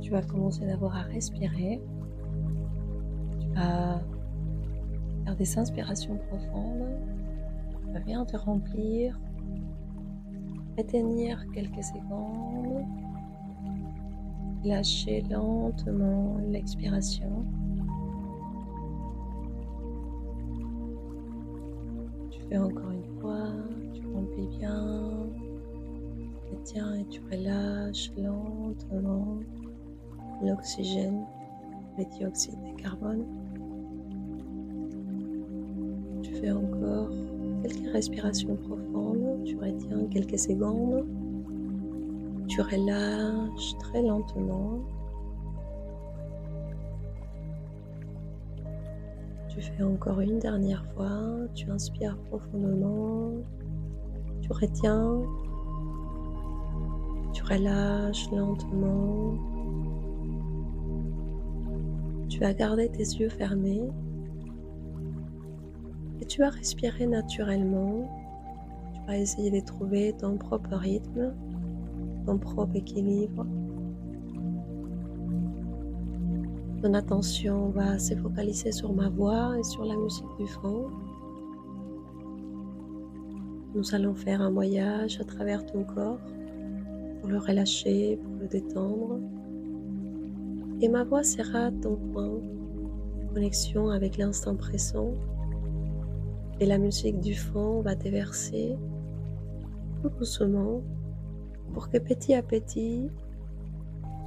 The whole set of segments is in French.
Tu vas commencer d'abord à respirer. Tu vas faire des inspirations profondes. Tu vas bien te remplir. Retenir quelques secondes. Lâcher lentement l'expiration. Tu fais encore une fois. Tu remplis bien. Retiens et tu relâches lentement l'oxygène, le dioxyde de carbone. Tu fais encore quelques respirations profondes. Tu retiens quelques secondes. Tu relâches très lentement. Tu fais encore une dernière fois. Tu inspires profondément. Tu retiens. Tu relâches lentement. Tu vas garder tes yeux fermés. Et tu vas respirer naturellement. Tu vas essayer de trouver ton propre rythme, ton propre équilibre. Ton attention va se focaliser sur ma voix et sur la musique du fond. Nous allons faire un voyage à travers ton corps pour le relâcher, pour le détendre. Et ma voix sera ton point de connexion avec l'instant présent. Et la musique du fond va te verser tout doucement pour que petit à petit,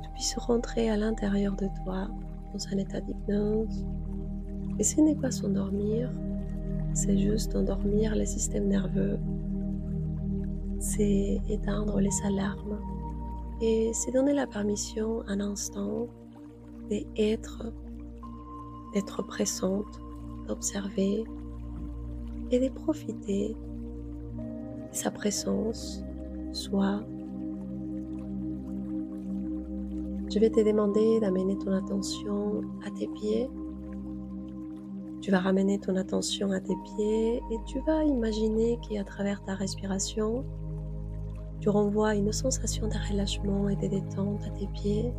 tu puisses rentrer à l'intérieur de toi dans un état d'hypnose. Et ce n'est pas s'endormir, c'est juste endormir le système nerveux. C'est éteindre les alarmes et c'est donner la permission un instant d'être présente, d'observer et de profiter de sa présence, soit. Je vais te demander d'amener ton attention à tes pieds. Tu vas ramener ton attention à tes pieds et tu vas imaginer qu'à travers ta respiration, tu renvoies une sensation de relâchement et de détente à tes pieds.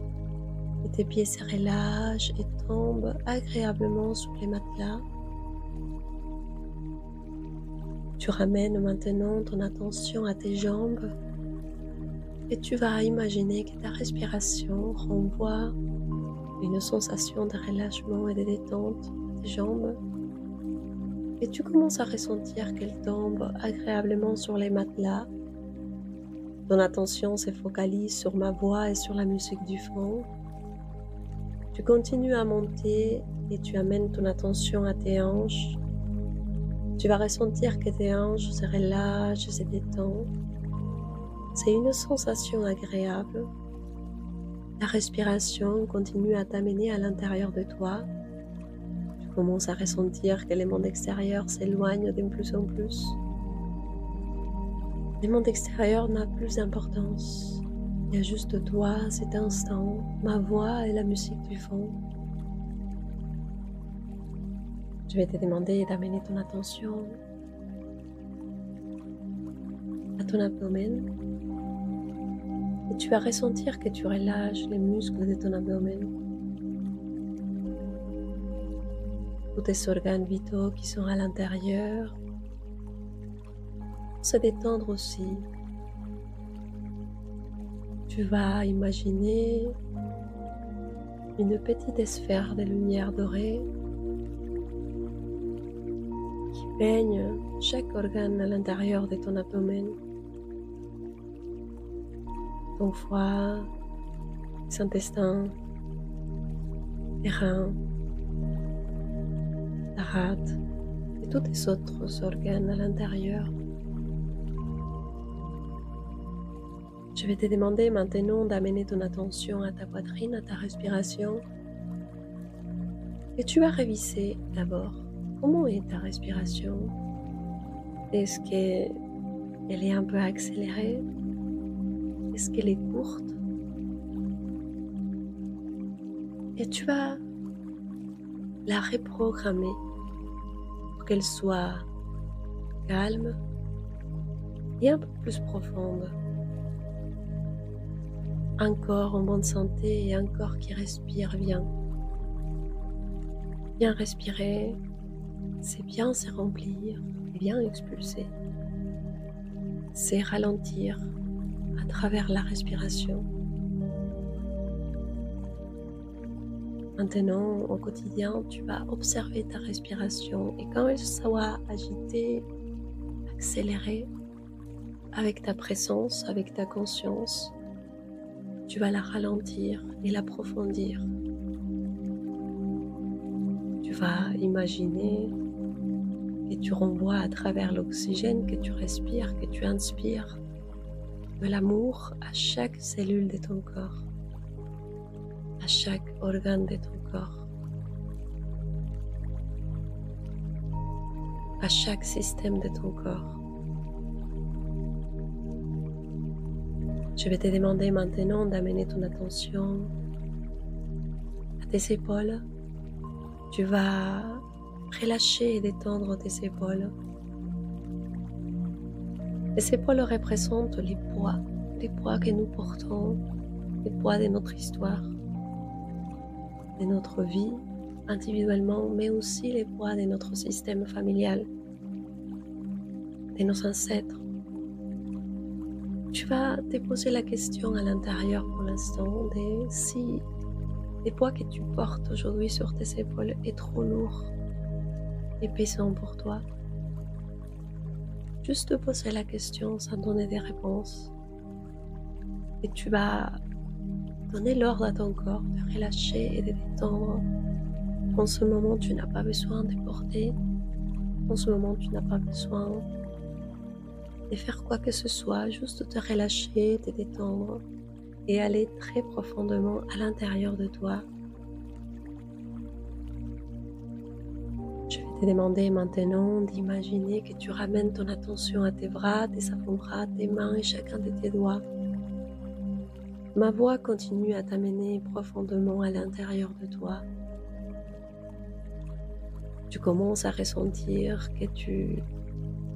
Et tes pieds se relâchent et tombent agréablement sur les matelas. Tu ramènes maintenant ton attention à tes jambes et tu vas imaginer que ta respiration renvoie une sensation de relâchement et de détente à tes jambes. Et tu commences à ressentir qu'elles tombent agréablement sur les matelas. Ton attention se focalise sur ma voix et sur la musique du fond. Tu continues à monter et tu amènes ton attention à tes hanches. Tu vas ressentir que tes hanches se relâchent et se détendent. C'est une sensation agréable. La respiration continue à t'amener à l'intérieur de toi. Tu commences à ressentir que le monde extérieur s'éloigne de plus en plus. Le monde extérieur n'a plus d'importance. Il y a juste toi, cet instant, ma voix et la musique du fond. Je vais te demander d'amener ton attention à ton abdomen. Et tu vas ressentir que tu relâches les muscles de ton abdomen. Tous tes organes vitaux qui sont à l'intérieur vont se détendre aussi. Tu vas imaginer une petite sphère de lumière dorée qui baigne chaque organe à l'intérieur de ton abdomen. Ton foie, tes intestins, tes reins, ta rate et tous tes autres organes à l'intérieur. Je vais te demander maintenant d'amener ton attention à ta poitrine, à ta respiration. Et tu vas réviser d'abord comment est ta respiration. Est-ce qu'elle est un peu accélérée? Est-ce qu'elle est courte? Et tu vas la reprogrammer pour qu'elle soit calme et un peu plus profonde. un corps en bonne santé et un corps qui respire bien. Bien respirer, c'est bien se remplir et bien expulser. C'est ralentir à travers la respiration. Maintenant, au quotidien, tu vas observer ta respiration et quand elle sera agitée, accélérée, avec ta présence, avec ta conscience, tu vas la ralentir et l'approfondir. Tu vas imaginer que tu renvoies à travers l'oxygène que tu respires, que tu inspires, de l'amour à chaque cellule de ton corps, à chaque organe de ton corps, à chaque système de ton corps. Je vais te demander maintenant d'amener ton attention à tes épaules. Tu vas relâcher et détendre tes épaules. Les épaules représentent les poids que nous portons, les poids de notre histoire, de notre vie individuellement, mais aussi les poids de notre système familial, de nos ancêtres. Tu vas te poser la question à l'intérieur pour l'instant de si le poids que tu portes aujourd'hui sur tes épaules est trop lourd et pesant pour toi. Juste te poser la question sans donner des réponses. Et tu vas donner l'ordre à ton corps de relâcher et de détendre. En ce moment, tu n'as pas besoin de porter. En ce moment, tu n'as pas besoin de faire quoi que ce soit, juste te relâcher, te détendre et aller très profondément à l'intérieur de toi. Je vais te demander maintenant d'imaginer que tu ramènes ton attention à tes bras, tes avant-bras, tes mains et chacun de tes doigts. Ma voix continue à t'amener profondément à l'intérieur de toi. Tu commences à ressentir que tu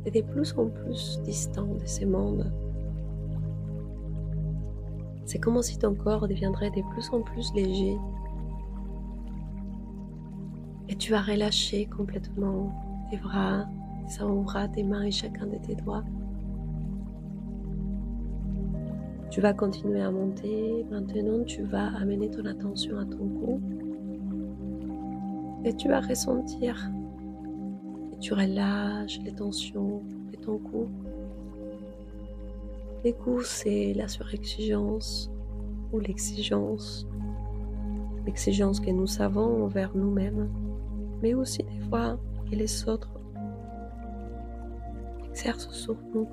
es de plus en plus distant de ce monde. C'est comme si ton corps deviendrait de plus en plus léger. Et tu vas relâcher complètement tes bras, tes avant-bras, tes mains et chacun de tes doigts. Tu vas continuer à monter. Maintenant, tu vas amener ton attention à ton cou. Et tu vas ressentir que tu relâches les tensions de ton cou. Le cou, c'est la surexigence ou l'exigence. L'exigence que nous avons envers nous-mêmes, mais aussi des fois que les autres exercent sur nous.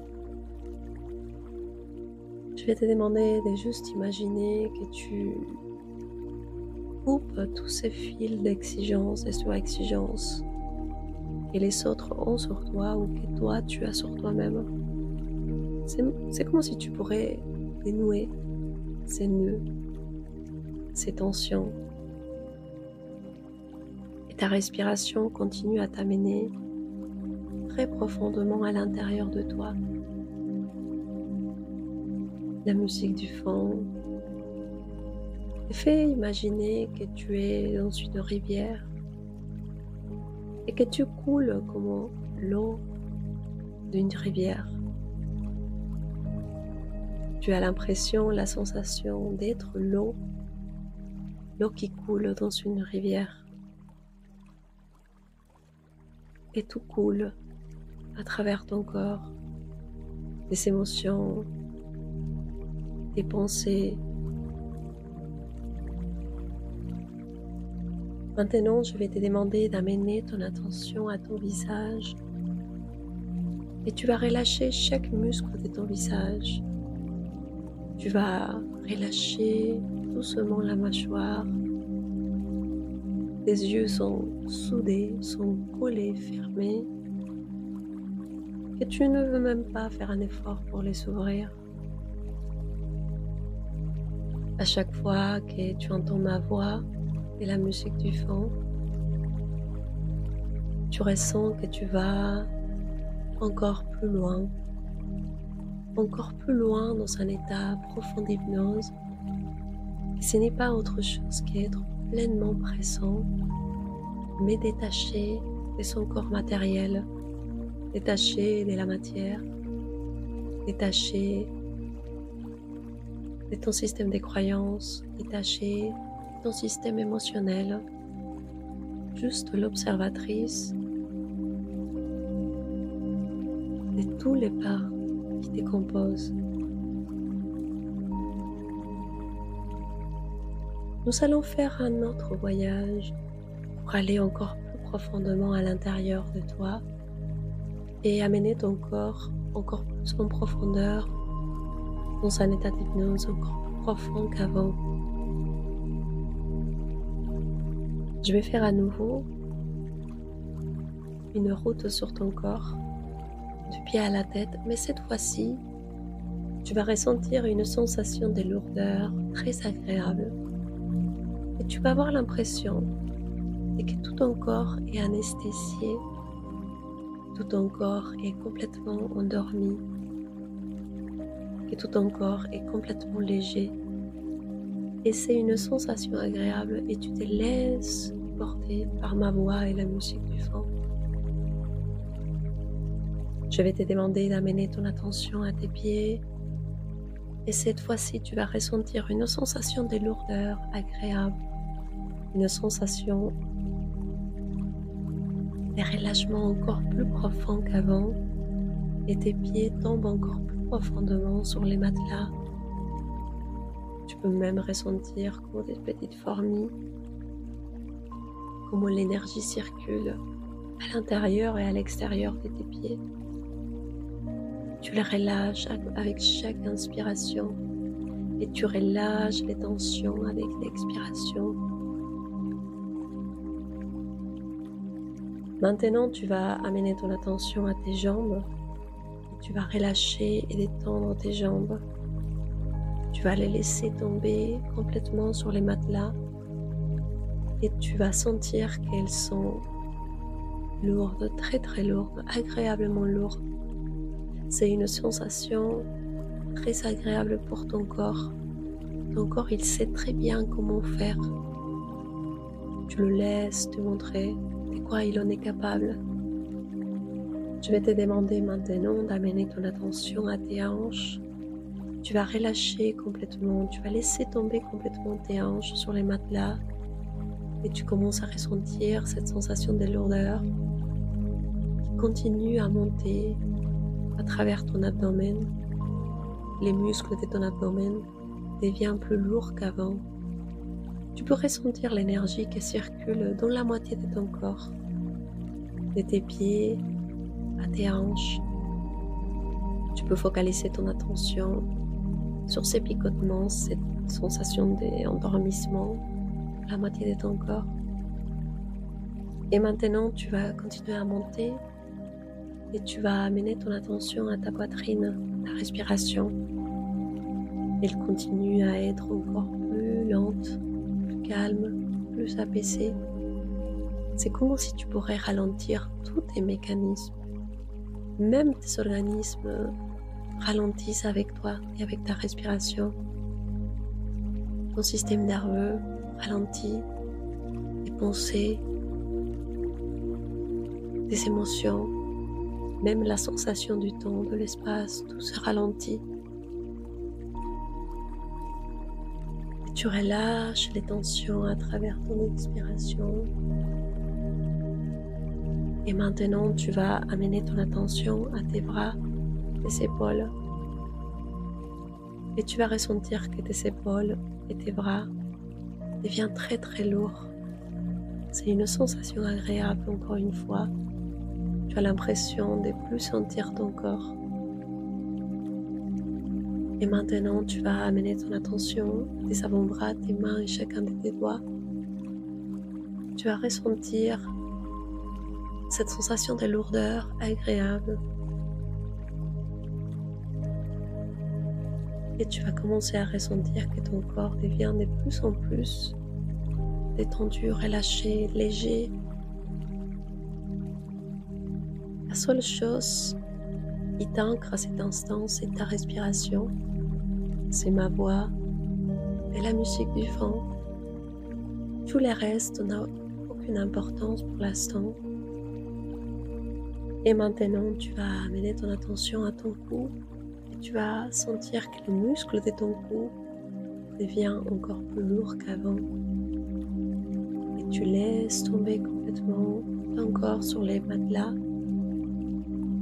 Je vais te demander de juste imaginer que tu coupes tous ces fils d'exigence et surexigence que les autres ont sur toi ou que toi tu as sur toi-même. C'est comme si tu pourrais dénouer ces nœuds, ces tensions. Et ta respiration continue à t'amener très profondément à l'intérieur de toi. La musique du fond te fait imaginer que tu es dans une rivière et que tu coules comme l'eau d'une rivière. Tu as l'impression, la sensation d'être l'eau qui coule dans une rivière. Et tout coule à travers ton corps, des émotions, des pensées. Maintenant, je vais te demander d'amener ton attention à ton visage et tu vas relâcher chaque muscle de ton visage. Tu vas relâcher doucement la mâchoire. Tes yeux sont soudés, sont collés, fermés. Et tu ne veux même pas faire un effort pour les ouvrir. À chaque fois que tu entends ma voix et la musique du fond, tu ressens que tu vas encore plus loin dans un état profond d'hypnose Et ce n'est pas autre chose qu'être pleinement présent, mais détaché de son corps matériel, détaché de la matière, détaché de ton système de croyances, détaché de ton système émotionnel, juste l'observatrice de tous les parts qui te composent. Nous allons faire un autre voyage pour aller encore plus profondément à l'intérieur de toi et amener ton corps encore plus en profondeur dans un état d'hypnose encore plus profond qu'avant. Je vais faire à nouveau une route sur ton corps, du pied à la tête, mais cette fois-ci, tu vas ressentir une sensation de lourdeur très agréable. Et tu vas avoir l'impression que tout ton corps est anesthésié, tout ton corps est complètement endormi, que tout ton corps est complètement léger. Et c'est une sensation agréable et tu te laisses porter par ma voix et la musique du fond. Je vais te demander d'amener ton attention à tes pieds et cette fois-ci tu vas ressentir une sensation de lourdeur agréable, une sensation de relâchement encore plus profond qu'avant et tes pieds tombent encore plus profondément sur les matelas. Tu peux même ressentir comme des petites fourmis, comment l'énergie circule à l'intérieur et à l'extérieur de tes pieds. Tu les relâches avec chaque inspiration et tu relâches les tensions avec l'expiration. Maintenant, tu vas amener ton attention à tes jambes et tu vas relâcher et détendre tes jambes. Tu vas les laisser tomber complètement sur les matelas et tu vas sentir qu'elles sont lourdes, très très lourdes, agréablement lourdes. C'est une sensation très agréable pour ton corps. Ton corps, il sait très bien comment faire. Tu le laisses te montrer de quoi il en est capable. Je vais te demander maintenant d'amener ton attention à tes hanches. Tu vas relâcher complètement, tu vas laisser tomber complètement tes hanches sur les matelas et tu commences à ressentir cette sensation de lourdeur qui continue à monter à travers ton abdomen. Les muscles de ton abdomen deviennent plus lourds qu'avant. Tu peux ressentir l'énergie qui circule dans la moitié de ton corps, de tes pieds à tes hanches. Tu peux focaliser ton attention sur ces picotements, cette sensation d'endormissement, la moitié de ton corps. Et maintenant, tu vas continuer à monter et tu vas amener ton attention à ta poitrine, ta respiration. Elle continue à être encore plus lente, plus calme, plus apaisée. C'est comme si tu pourrais ralentir tous tes mécanismes. Même tes organismes ralentissent avec toi et avec ta respiration. Ton système nerveux ralentit, tes pensées, tes émotions, même la sensation du temps, de l'espace, tout se ralentit. Et tu relâches les tensions à travers ton expiration. Et maintenant, tu vas amener ton attention à tes bras, tes épaules. Et tu vas ressentir que tes épaules et tes bras deviennent très très lourds. C'est une sensation agréable encore une fois. Tu as l'impression de plus sentir ton corps. Et maintenant, tu vas amener ton attention à tes avant-bras, tes mains et chacun de tes doigts. Tu vas ressentir cette sensation de lourdeur agréable. Et tu vas commencer à ressentir que ton corps devient de plus en plus détendu, relâché, léger. La seule chose qui t'ancre à cet instant, c'est ta respiration, c'est ma voix, et la musique du vent. Tout le reste n'a aucune importance pour l'instant. Et maintenant, tu vas amener ton attention à ton cou et tu vas sentir que le muscle de ton cou devient encore plus lourd qu'avant. Et tu laisses tomber complètement ton corps sur les matelas.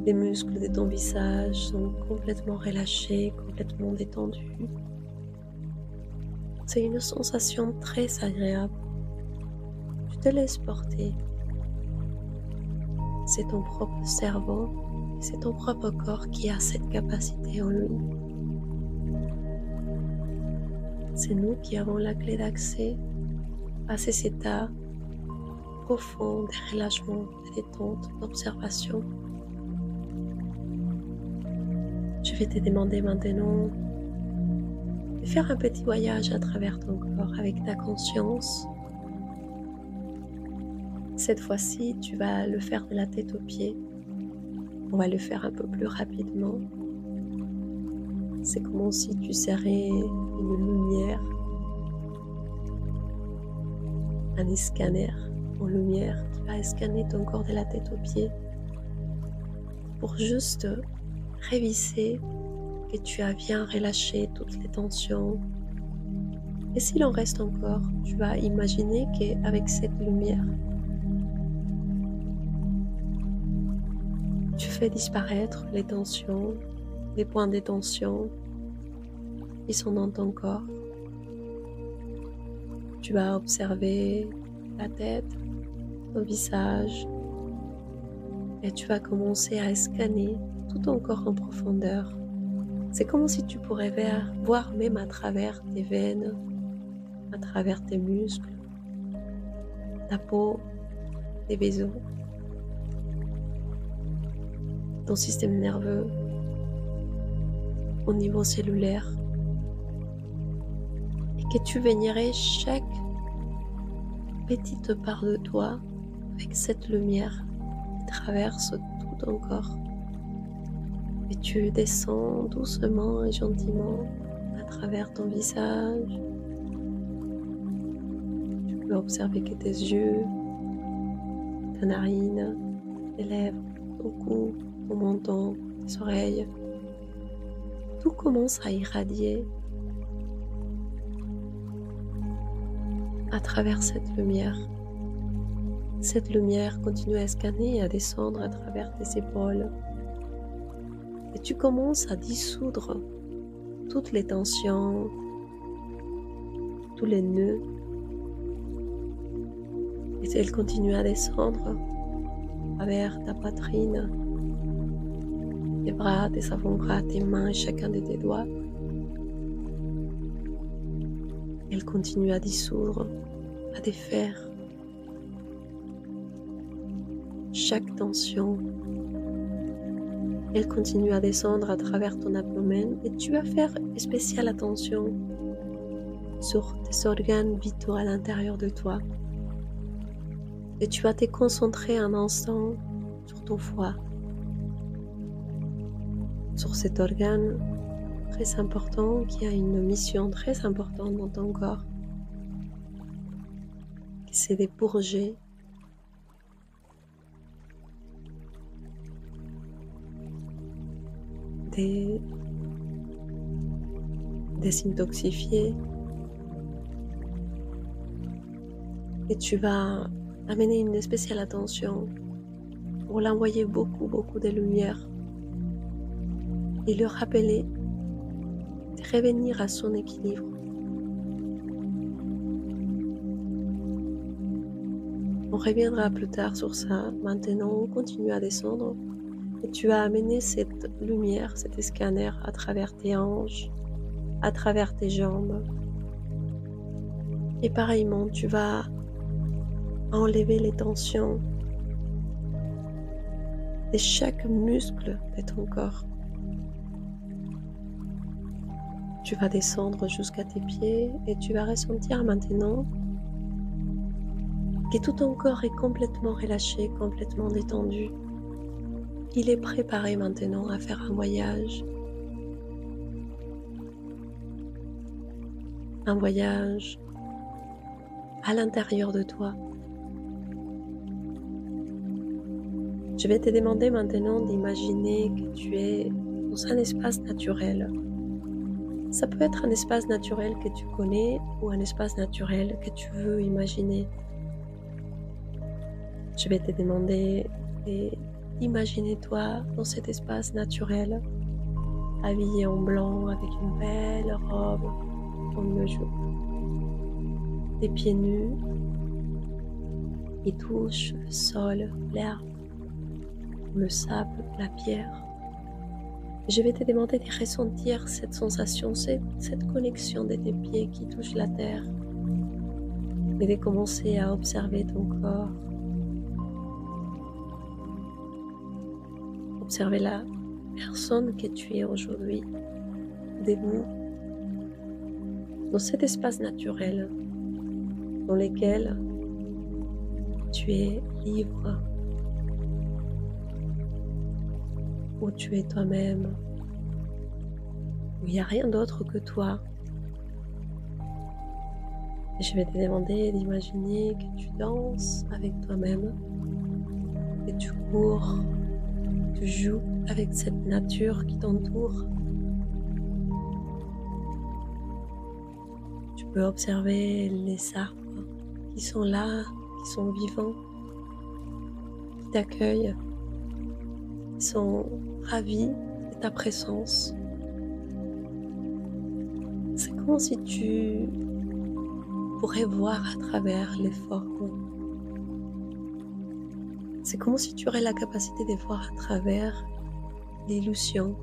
Les muscles de ton visage sont complètement relâchés, complètement détendus. C'est une sensation très agréable. Tu te laisses porter. C'est ton propre cerveau et c'est ton propre corps qui a cette capacité en lui. C'est nous qui avons la clé d'accès à ces états profonds de relâchement, de détente, d'observation. Je vais te demander maintenant de faire un petit voyage à travers ton corps avec ta conscience. Cette fois-ci, tu vas le faire de la tête aux pieds. On va le faire un peu plus rapidement. C'est comme si tu serais une lumière, un scanner en lumière qui va scanner ton corps de la tête aux pieds pour juste réviser que tu as bien relâché toutes les tensions. Et s'il en reste encore, tu vas imaginer qu'avec cette lumière, tu fais disparaître les tensions, les points de tension qui sont dans ton corps. Tu vas observer ta tête, ton visage, et tu vas commencer à scanner tout ton corps en profondeur. C'est comme si tu pourrais voir même à travers tes veines, à travers tes muscles, ta peau, tes vaisseaux, ton système nerveux, au niveau cellulaire, et que tu vénérais chaque petite part de toi avec cette lumière qui traverse tout ton corps. Et tu descends doucement et gentiment à travers ton visage. Tu peux observer que tes yeux, ta narine, tes lèvres, ton cou, ton menton, tes oreilles, tout commence à irradier à travers cette lumière. Cette lumière continue à scanner et à descendre à travers tes épaules. Et tu commences à dissoudre toutes les tensions, tous les nœuds. Et elle continue à descendre à travers ta poitrine, tes bras, tes avant-bras, tes mains et chacun de tes doigts. Elle continue à dissoudre, à défaire chaque tension. Elle continue à descendre à travers ton abdomen et tu vas faire spéciale attention sur tes organes vitaux à l'intérieur de toi. Et tu vas te concentrer un instant sur ton foie, sur cet organe très important qui a une mission très importante dans ton corps, c'est de purger désintoxifier, et tu vas amener une spéciale attention pour l'envoyer beaucoup de lumière et le rappeler de revenir à son équilibre. On reviendra plus tard sur ça. Maintenant, on continue à descendre et tu vas amener cette lumière, cet scanner à travers tes hanches, à travers tes jambes. Et pareillement, tu vas enlever les tensions de chaque muscle de ton corps. Tu vas descendre jusqu'à tes pieds et tu vas ressentir maintenant que tout ton corps est complètement relâché, complètement détendu. Il est préparé maintenant à faire un voyage. un voyage à l'intérieur de toi. Je vais te demander maintenant d'imaginer que tu es dans un espace naturel. Ça peut être un espace naturel que tu connais ou un espace naturel que tu veux imaginer. Je vais te demander d'imaginer toi dans cet espace naturel, habillé en blanc avec une belle robe comme le jour. Tes pieds nus, ils touchent le sol, l'herbe, le sable, la pierre. Je vais te demander de ressentir cette sensation, cette connexion de tes pieds qui touchent la terre et de commencer à observer ton corps, observer la personne que tu es aujourd'hui, debout, dans cet espace naturel dans lequel tu es libre, où tu es toi-même, où il n'y a rien d'autre que toi. Et je vais te demander d'imaginer que tu danses avec toi-même, que tu cours, tu joues avec cette nature qui t'entoure. Tu peux observer les arbres qui sont là, qui sont vivants, qui t'accueillent, qui sont ravis de ta présence. C'est comme si tu pourrais voir à travers les formes. C'est comme si tu aurais la capacité de voir à travers l'illusion.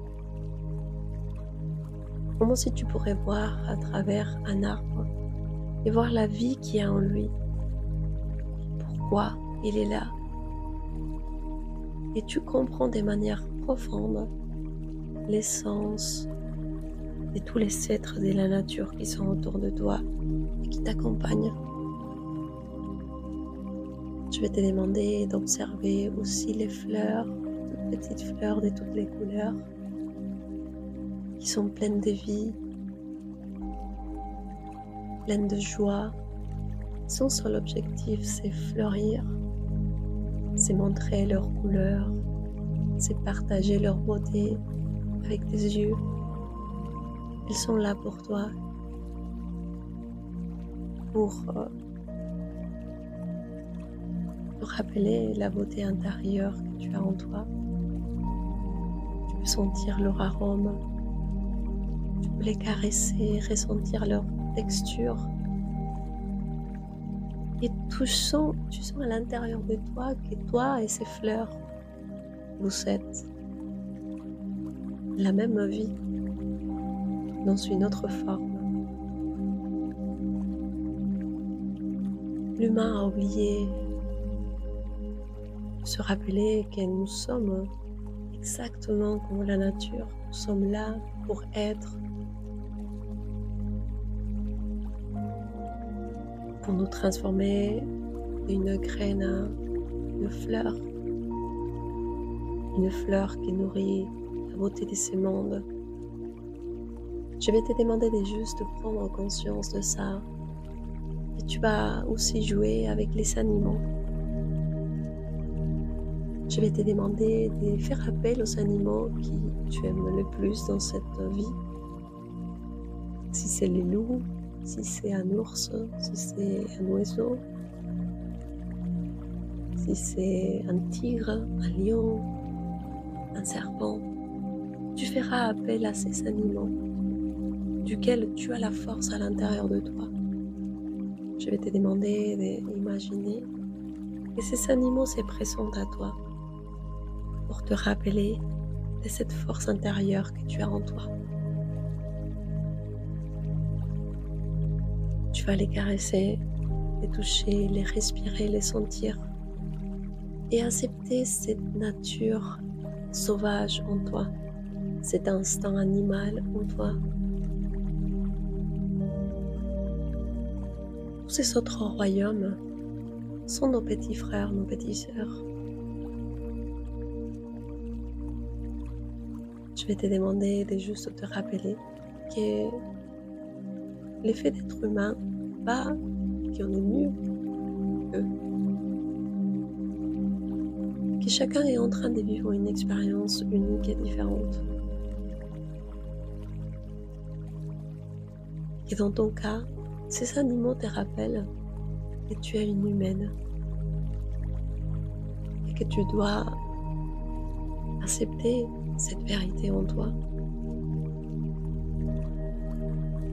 Comme si tu pourrais voir à travers un arbre et voir la vie qu'il y a en lui. Pourquoi il est là. Et tu comprends de manière profonde l'essence de tous les êtres de la nature qui sont autour de toi et qui t'accompagnent. Je vais te demander d'observer aussi les fleurs, toutes petites fleurs de toutes les couleurs, qui sont pleines de vie, pleines de joie. Son seul objectif, c'est fleurir, c'est montrer leurs couleurs, c'est partager leur beauté avec tes yeux. Elles sont là pour toi, pour te rappeler la beauté intérieure que tu as en toi. Tu peux sentir leur arôme, tu peux les caresser, ressentir leur texture. Et tu sens à l'intérieur de toi que toi et ces fleurs, vous êtes la même vie dans une autre forme. L'humain a oublié de se rappeler que nous sommes exactement comme la nature. Nous sommes là pour être, pour nous transformer d'une graine à une fleur qui nourrit la beauté de ce monde. Je vais te demander de juste prendre conscience de ça. Et tu vas aussi jouer avec les animaux. Je vais te demander de faire appel aux animaux qui tu aimes le plus dans cette vie. Si c'est les loups, si c'est un ours, si c'est un oiseau, si c'est un tigre, un lion, un serpent. Tu feras appel à ces animaux duquel tu as la force à l'intérieur de toi. Je vais te demander d'imaginer que ces animaux se présentent à toi pour te rappeler de cette force intérieure que tu as en toi. Tu vas les caresser, les toucher, les respirer, les sentir et accepter cette nature sauvage en toi, cet instinct animal en toi. Tous ces autres royaumes sont nos petits frères, nos petites sœurs. Je vais te demander de juste te rappeler que l'effet d'être humain, pas qu'on est mieux qu'eux, que chacun est en train de vivre une expérience unique et différente. Et dans ton cas, ces animaux te rappellent que tu es une humaine et que tu dois accepter cette vérité en toi,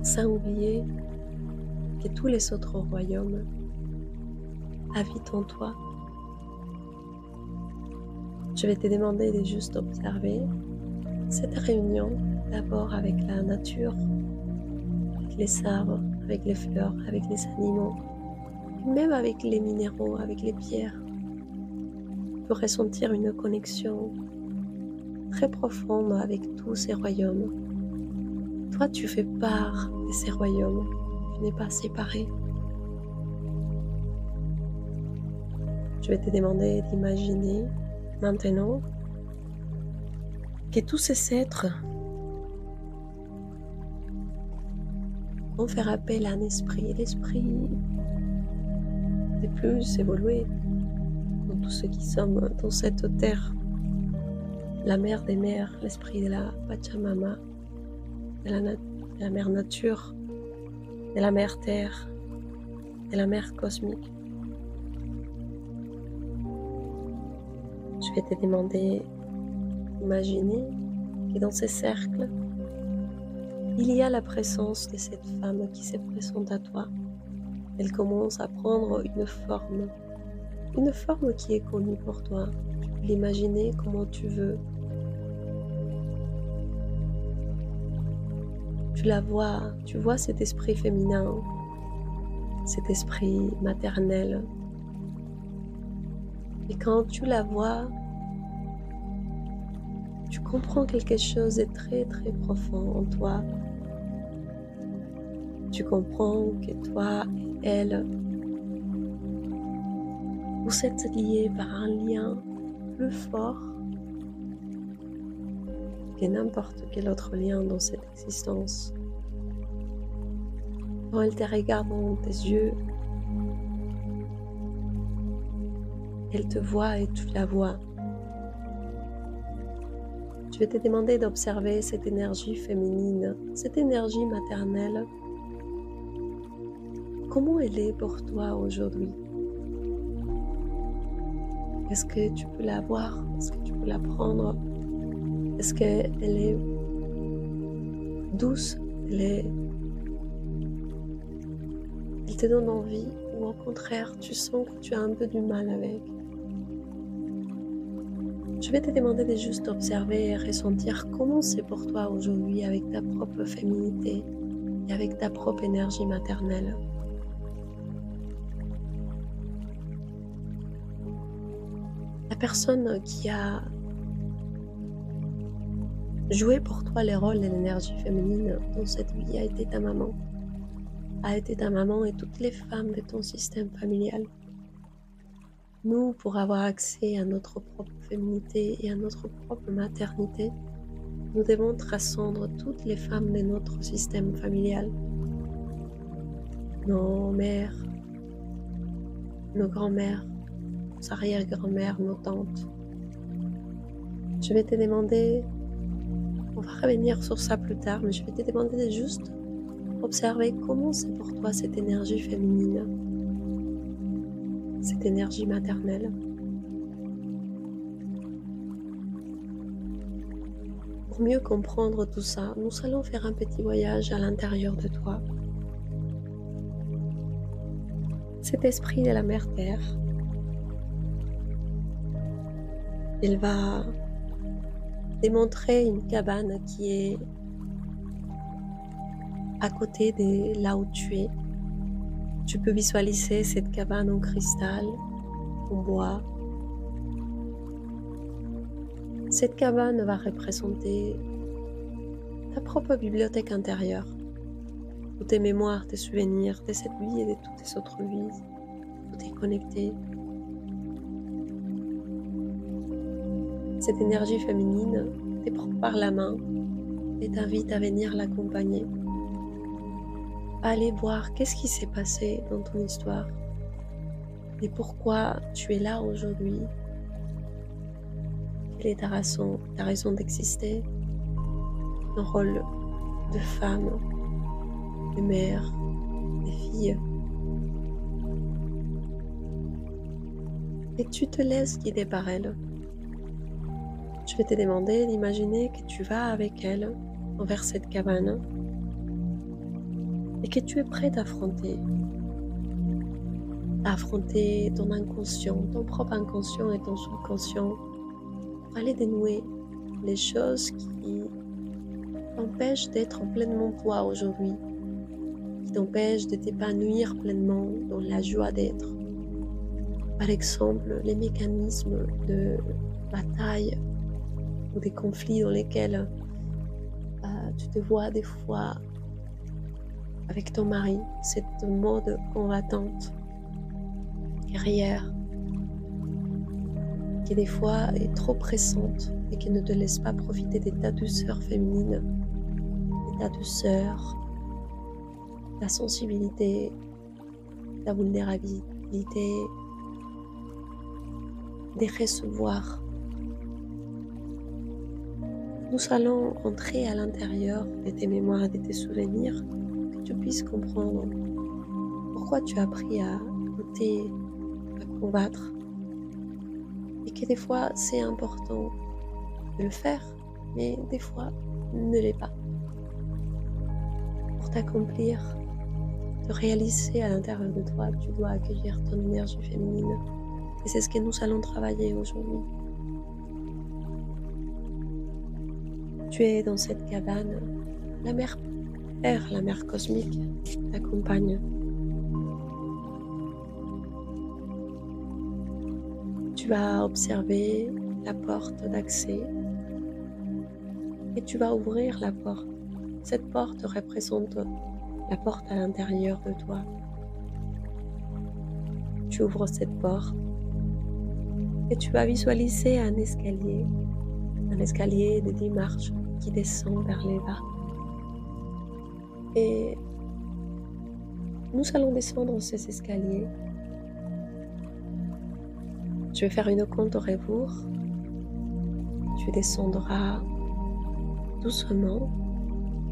sans oublier que tous les autres royaumes habitent en toi. Je vais te demander de juste observer cette réunion, d'abord avec la nature, avec les arbres, avec les fleurs, avec les animaux, et même avec les minéraux, avec les pierres. Tu peux ressentir une connexion très profonde avec tous ces royaumes. Toi, tu fais part de ces royaumes, tu n'es pas séparé. Je vais te demander d'imaginer maintenant que tous ces êtres vont faire appel à un esprit, l'esprit des plus évolués, dans tous ceux qui sommes dans cette terre, la mère des mères, l'esprit de la Pachamama, de la mère nature, de la mère terre, de la mère cosmique. Je vais te demander d'imaginer que dans ces cercles, il y a la présence de cette femme qui se présente à toi. Elle commence à prendre une forme qui est connue pour toi. Tu peux l'imaginer comment tu veux. Tu la vois, tu vois cet esprit féminin, cet esprit maternel. Et quand tu la vois, tu comprends quelque chose de très très profond en toi. Tu comprends que toi et elle, vous êtes liés par un lien plus fort que n'importe quel autre lien dans cette existence. Quand elle te regarde dans tes yeux, elle te voit et tu la vois. Je vais te demander d'observer cette énergie féminine, cette énergie maternelle. Comment elle est pour toi aujourd'hui? Est-ce que tu peux la voir? Est-ce que tu peux la prendre? Est-ce qu'elle est douce? Elle te donne envie? Ou au contraire, tu sens que tu as un peu du mal avec? Je vais te demander de juste observer et ressentir comment c'est pour toi aujourd'hui avec ta propre féminité et avec ta propre énergie maternelle. La personne qui a joué pour toi les rôles de l'énergie féminine dans cette vie a été ta maman. A été ta maman et toutes les femmes de ton système familial. Nous, pour avoir accès à notre propre féminité et à notre propre maternité, nous devons transcendre toutes les femmes de notre système familial. Nos mères, nos grands-mères, nos arrière-grand-mères, nos tantes. Je vais te demander, on va revenir sur ça plus tard, mais je vais te demander de juste observer comment c'est pour toi cette énergie féminine, cette énergie maternelle. Pour mieux comprendre tout ça, nous allons faire un petit voyage à l'intérieur de toi. Cet esprit de la Mère Terre, il va démontrer une cabane qui est à côté de là où tu es. Tu peux visualiser cette cabane en cristal, en bois. Cette cabane va représenter ta propre bibliothèque intérieure, toutes tes mémoires, tes souvenirs de cette vie et de toutes tes autres vies. Tout est connecté. Cette énergie féminine te prend par la main et t'invite à venir l'accompagner. aller voir qu'est-ce qui s'est passé dans ton histoire et pourquoi tu es là aujourd'hui. Quelle est ta raison d'exister, ton rôle de femme, de mère, de fille. Et tu te laisses guider par elle. Je vais te demander d'imaginer que tu vas avec elle envers cette cabane et que tu es prête à affronter ton inconscient, ton propre inconscient et ton subconscient pour aller dénouer les choses qui t'empêchent d'être pleinement toi aujourd'hui, qui t'empêchent de t'épanouir pleinement dans la joie d'être. Par exemple, les mécanismes de bataille ou des conflits dans lesquels tu te vois des fois avec ton mari, cette mode combattante, guerrière, qui des fois est trop pressante et qui ne te laisse pas profiter de ta douceur féminine, de ta douceur, ta sensibilité, ta vulnérabilité, de recevoir. Nous allons entrer à l'intérieur de tes mémoires et de tes souvenirs, que tu puisses comprendre pourquoi tu as appris à lutter, à combattre, et que des fois c'est important de le faire, mais des fois ne l'est pas. Pour t'accomplir, te réaliser à l'intérieur de toi, tu dois accueillir ton énergie féminine, et c'est ce que nous allons travailler aujourd'hui. Tu es dans cette cabane, la mère Père, la mère cosmique t'accompagne. Tu vas observer la porte d'accès et tu vas ouvrir la porte. Cette porte représente la porte à l'intérieur de toi. Tu ouvres cette porte et tu vas visualiser un escalier de 10 marches qui descend vers les bas. Et nous allons descendre ces escaliers. Je vais faire une compte au rebours. Tu descendras doucement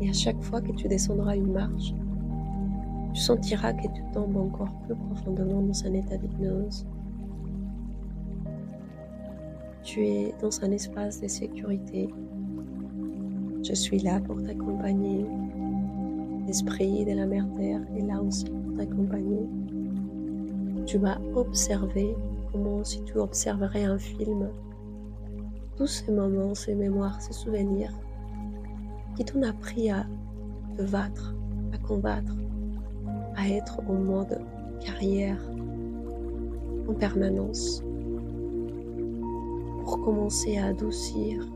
et à chaque fois que tu descendras une marche, tu sentiras que tu tombes encore plus profondément dans un état d'hypnose. Tu es dans un espace de sécurité. Je suis là pour t'accompagner. L'esprit de la mère Terre est là aussi pour t'accompagner. Tu vas observer comment si tu observerais un film, tous ces moments, ces mémoires, ces souvenirs qui t'ont appris à te battre, à combattre, à être en mode carrière en permanence, pour commencer à adoucir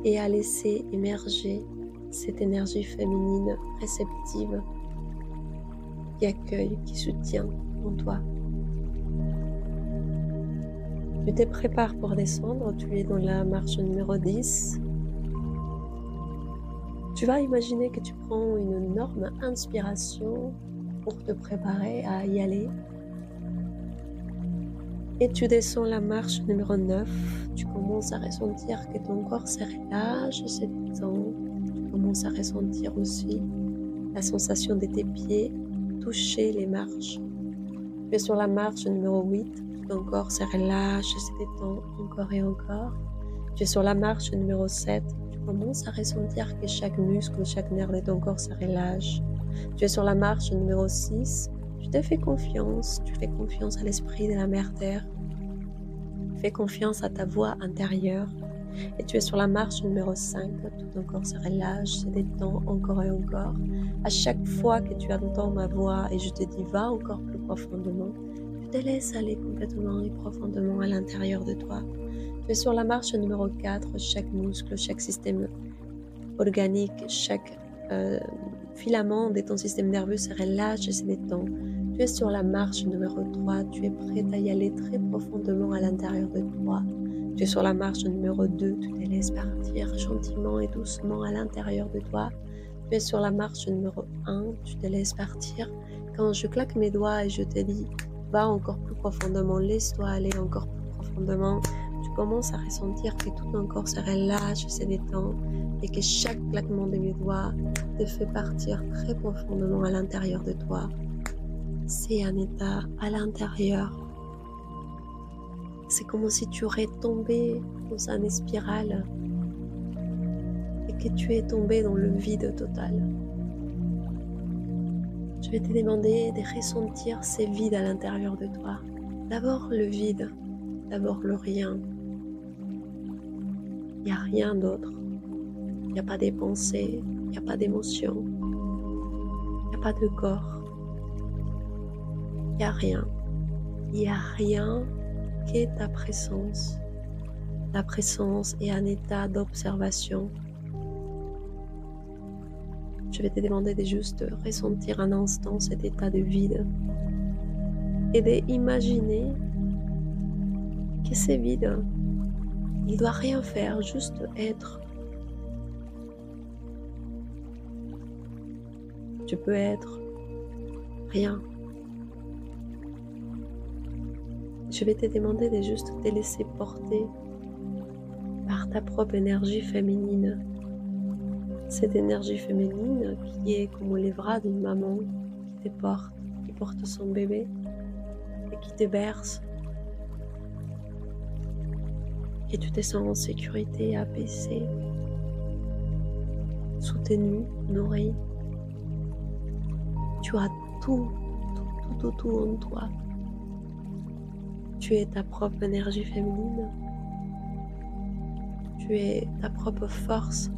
et à laisser émerger cette énergie féminine réceptive qui accueille, qui soutient en toi. Tu te prépares pour descendre, tu es dans la marche numéro 10. Tu vas imaginer que tu prends une énorme inspiration pour te préparer à y aller. Et tu descends la marche numéro 9. Tu commences à ressentir que ton corps se relâche, se détend. Tu commences à ressentir aussi la sensation de tes pieds toucher les marches. Tu es sur la marche numéro 8. Ton corps se relâche, se détend encore et encore. Tu es sur la marche numéro 7. Tu commences à ressentir que chaque muscle, chaque nerf de ton corps se relâche. Tu es sur la marche numéro 6. Tu te fais confiance. Tu fais confiance à l'esprit de la mère Terre. Fais confiance à ta voix intérieure. Et tu es sur la marche numéro 5. Tout ton corps se relâche, se détend encore et encore. À chaque fois que tu entends ma voix et je te dis va encore plus profondément, tu te laisses aller complètement et profondément à l'intérieur de toi. Tu es sur la marche numéro 4. Chaque muscle, chaque système organique, chaque filament de ton système nerveux se relâche et se détend. Tu es sur la marche numéro 3. Tu es prête à y aller très profondément à l'intérieur de toi. Tu es sur la marche numéro 2. Tu te laisses partir gentiment et doucement à l'intérieur de toi. Tu es sur la marche numéro 1, tu te laisses partir. Quand je claque mes doigts et je te dis, va encore plus profondément, laisse-toi aller encore plus profondément, tu commences à ressentir que tout ton corps se relâche, se détend, et que chaque claquement de mes doigts te fait partir très profondément à l'intérieur de toi. C'est un état à l'intérieur. C'est comme si tu aurais tombé dans une spirale et que tu es tombé dans le vide total. Je vais te demander de ressentir ces vides à l'intérieur de toi. D'abord le vide, d'abord le rien. Il n'y a rien d'autre. Il n'y a pas de pensées, il n'y a pas d'émotions, il n'y a pas de corps. Il n'y a rien. Il n'y a rien que ta présence. La présence est un état d'observation. Je vais te demander de juste ressentir un instant cet état de vide et d'imaginer que c'est vide. Il ne doit rien faire, juste être. Tu peux être rien. Je vais te demander de juste te laisser porter par ta propre énergie féminine. Cette énergie féminine qui est comme les bras d'une maman qui te porte, qui porte son bébé et qui te berce. Et tu te sens en sécurité, apaisé, soutenu, nourri. Tu as tout en toi. Tu es ta propre énergie féminine. Tu es ta propre force.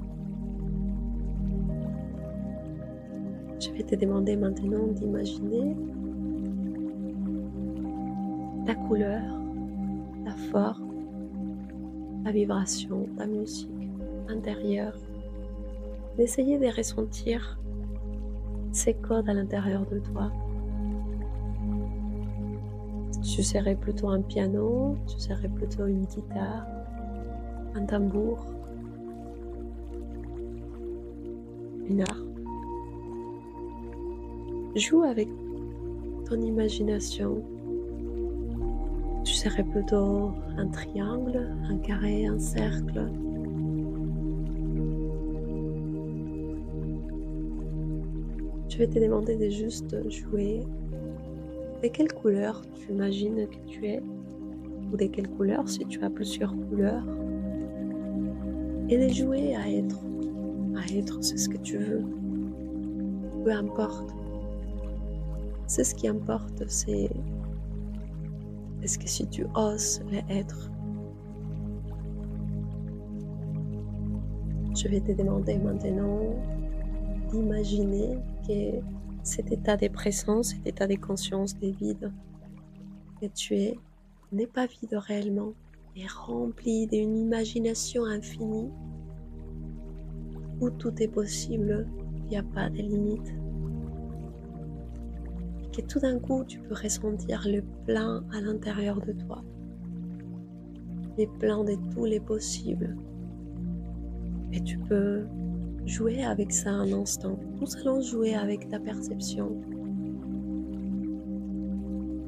Je vais te demander maintenant d'imaginer la couleur, la forme, la vibration, la musique intérieure. D'essayer de ressentir ces codes à l'intérieur de toi. Tu serais plutôt un piano, tu serais plutôt une guitare, un tambour, une harpe. Joue avec ton imagination. Tu serais plutôt un triangle, un carré, un cercle. Je vais te demander de juste jouer. De quelle couleur tu imagines que tu es, ou de quelle couleur si tu as plusieurs couleurs, et de jouer à être. À être, c'est ce que tu veux. Peu importe. C'est ce qui importe, c'est est-ce que si tu oses l'être. Je vais te demander maintenant d'imaginer que cet état de présence, cet état de conscience des vides que tu es, n'est pas vide réellement, est rempli d'une imagination infinie où tout est possible, il n'y a pas de limite. Que tout d'un coup tu peux ressentir le plein à l'intérieur de toi, les plans de tous les possibles, et tu peux jouer avec ça un instant. Nous allons jouer avec ta perception.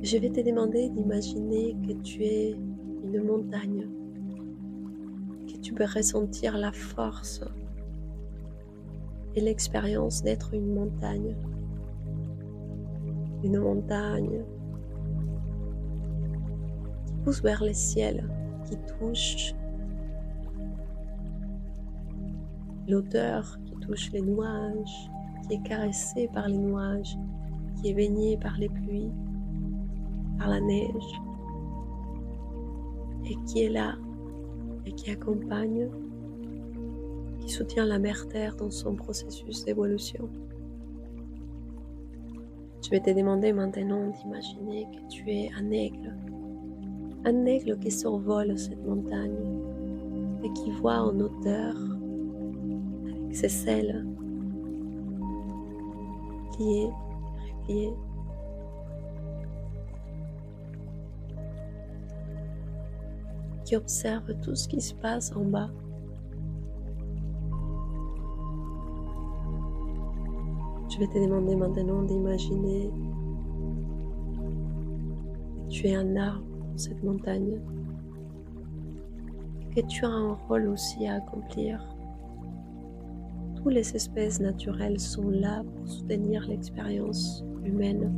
Je vais te demander d'imaginer que tu es une montagne, que tu peux ressentir la force et l'expérience d'être une montagne. Une montagne qui pousse vers le ciel, qui touche l'auteur, qui touche les nuages, qui est caressé par les nuages, qui est baigné par les pluies, par la neige, et qui est là, et qui accompagne, qui soutient la mère Terre dans son processus d'évolution. Je vais te demander maintenant d'imaginer que tu es un aigle qui survole cette montagne et qui voit en hauteur, avec ses ailes pliées, repliées, qui observe tout ce qui se passe en bas. Je vais te demander maintenant d'imaginer que tu es un arbre dans cette montagne, que tu as un rôle aussi à accomplir. Toutes les espèces naturelles sont là pour soutenir l'expérience humaine.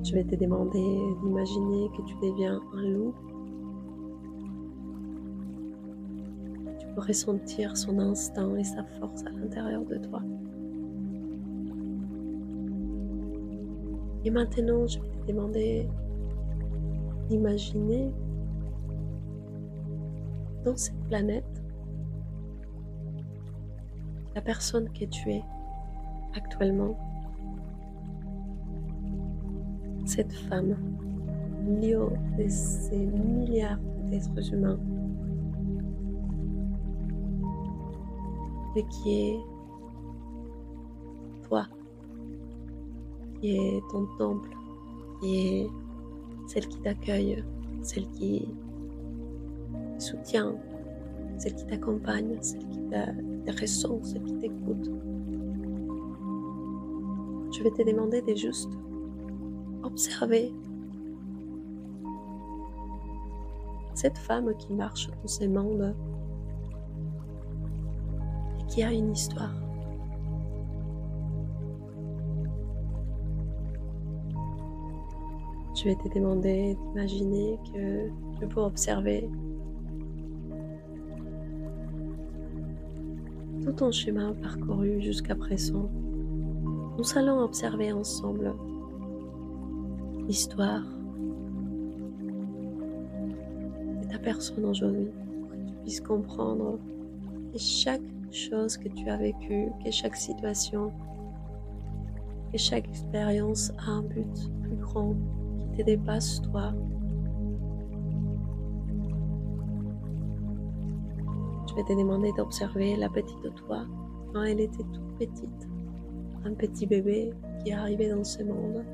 Je vais te demander d'imaginer que tu deviens un loup. Tu peux ressentir son instinct et sa force à l'intérieur de toi. Et maintenant, je vais te demander d'imaginer dans cette planète la personne que tu es actuellement. Cette femme, au milieu de ces milliards d'êtres humains, mais qui est toi, qui est ton temple, qui est celle qui t'accueille, celle qui soutient, celle qui t'accompagne, celle qui te ressent, celle qui t'écoute. Je vais te demander de juste observer cette femme qui marche dans ces mondes et qui a une histoire. Je vais te demander d'imaginer que tu peux observer tout ton chemin parcouru jusqu'à présent. Nous allons observer ensemble l'histoire de ta personne aujourd'hui pour que tu puisses comprendre que chaque chose que tu as vécue, que chaque situation, que chaque expérience a un but plus grand qui te dépasse toi. Je vais te demander d'observer la petite toi quand elle était toute petite, un petit bébé qui est arrivé dans ce monde.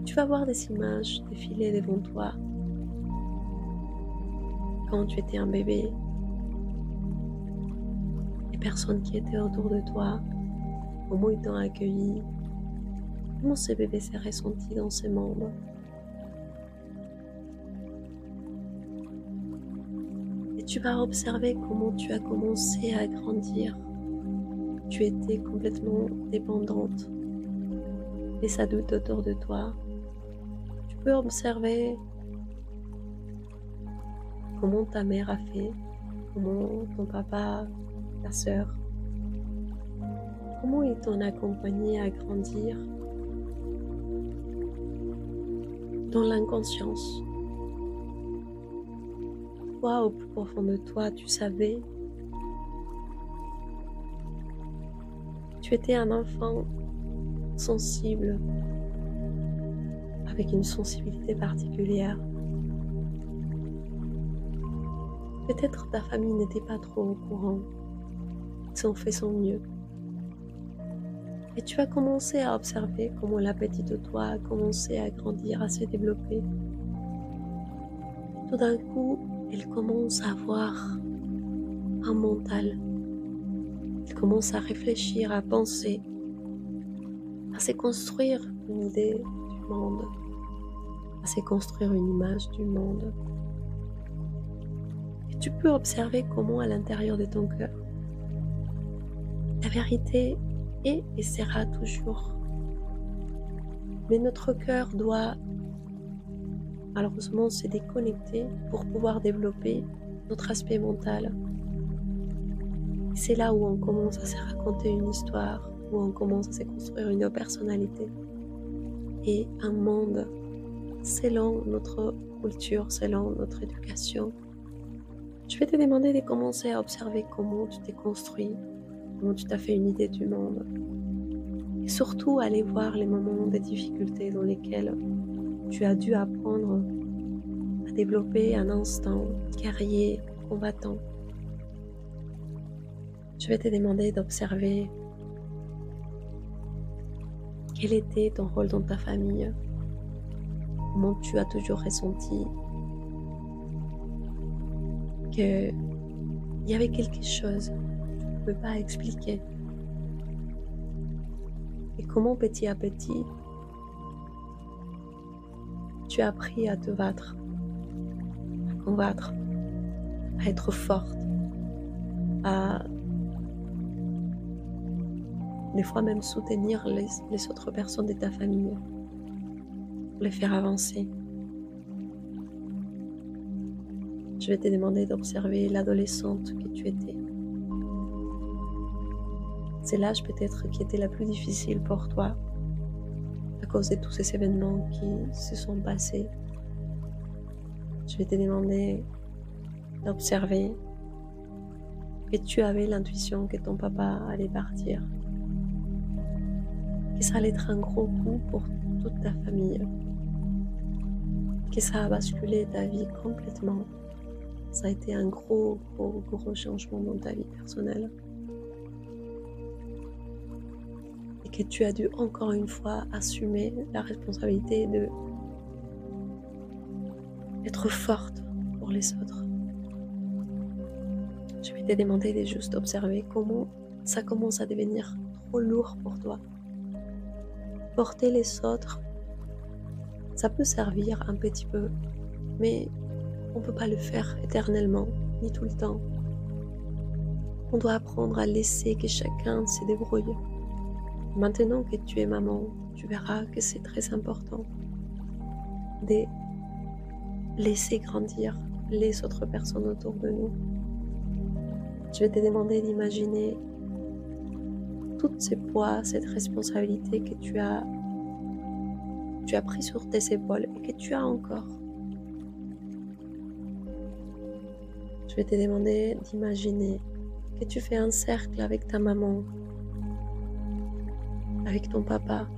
Tu vas voir des images défiler devant toi quand tu étais un bébé, les personnes qui étaient autour de toi, comment ils t'ont accueilli, comment ce bébé s'est ressenti dans ce monde. Et tu vas observer comment tu as commencé à grandir. Tu étais complètement dépendante des adultes autour de toi. Tu peux observer comment ta mère a fait, comment ton papa, ta sœur, comment ils t'ont accompagné à grandir dans l'inconscience. Toi, au plus profond de toi, tu savais. Tu étais un enfant sensible, avec une sensibilité particulière. Peut-être ta famille n'était pas trop au courant. Ils ont fait son mieux. Et tu as commencé à observer comment la petite toi a commencé à grandir, à se développer. Tout d'un coup, elle commence à avoir un mental. Elle commence à réfléchir, à penser, à se construire une idée du monde, à se construire une image du monde. Et tu peux observer comment à l'intérieur de ton cœur, la vérité est et sera toujours. Mais notre cœur doit malheureusement se déconnecter pour pouvoir développer notre aspect mental. Et c'est là où on commence à se raconter une histoire, où on commence à se construire une personnalité et un monde selon notre culture, selon notre éducation. Je vais te demander de commencer à observer comment tu t'es construit, comment tu t'as fait une idée du monde. Et surtout, aller voir les moments de difficulté dans lesquels tu as dû apprendre à développer un instinct guerrier, combattant. Je vais te demander d'observer quel était ton rôle dans ta famille, comment tu as toujours ressenti qu'il y avait quelque chose peux pas expliquer. Et comment petit à petit, tu as appris à te battre, à combattre, à être forte, à des fois même soutenir les autres personnes de ta famille, pour les faire avancer. Je vais te demander d'observer l'adolescente que tu étais. C'est l'âge peut-être qui était la plus difficile pour toi à cause de tous ces événements qui se sont passés. Je vais te demander d'observer que tu avais l'intuition que ton papa allait partir, que ça allait être un gros coup pour toute ta famille, que ça a basculé ta vie complètement. Ça a été un gros changement dans ta vie personnelle. Et que tu as dû encore une fois assumer la responsabilité d'être forte pour les autres. Je vais te demander de juste observer comment ça commence à devenir trop lourd pour toi. Porter les autres, ça peut servir un petit peu, mais on ne peut pas le faire éternellement, ni tout le temps. On doit apprendre à laisser que chacun se débrouille. Maintenant que tu es maman, tu verras que c'est très important de laisser grandir les autres personnes autour de nous. Je vais te demander d'imaginer tous ces poids, cette responsabilité que tu as pris sur tes épaules et que tu as encore. Je vais te demander d'imaginer que tu fais un cercle avec ta maman, avec ton papa,